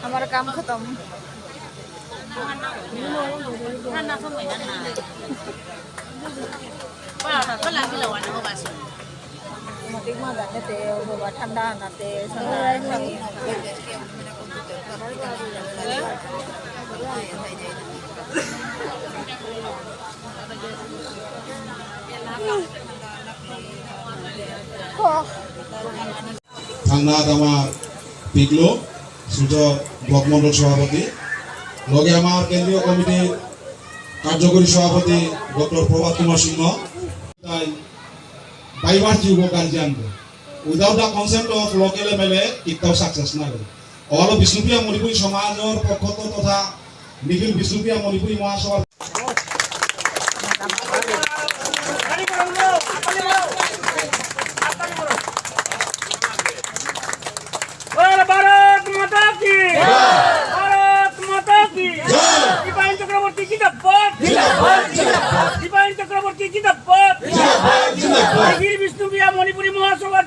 हमारा काम खत्म ठंडा नाते থানাত আমার পিকলো সূর্য ব্লক মন্ডল সভাপতি লগে আমার কেন্দ্রীয় কমিটির কার্যকরী সভাপতি ডক্টর প্রভাত কুমার সিংহ তাই ডাইভার্স যুব guardian without the consent of local MLA কেতিয়াও সাকসেস না করে অল বিষ্ণুপ্রিয়া মণিপুরী সমাজের পক্ষ তথা নিখিল বিষ্ণুপ্রিয়া মণিপুরী মহাসভার भारत माता की भारत माता की दीपायन चक्रवर्ती जिंदाबाद दीपायन चक्रवर्ती जिंदाबाद निखिल बिष्णुप्रिया मणिपुरी महासभा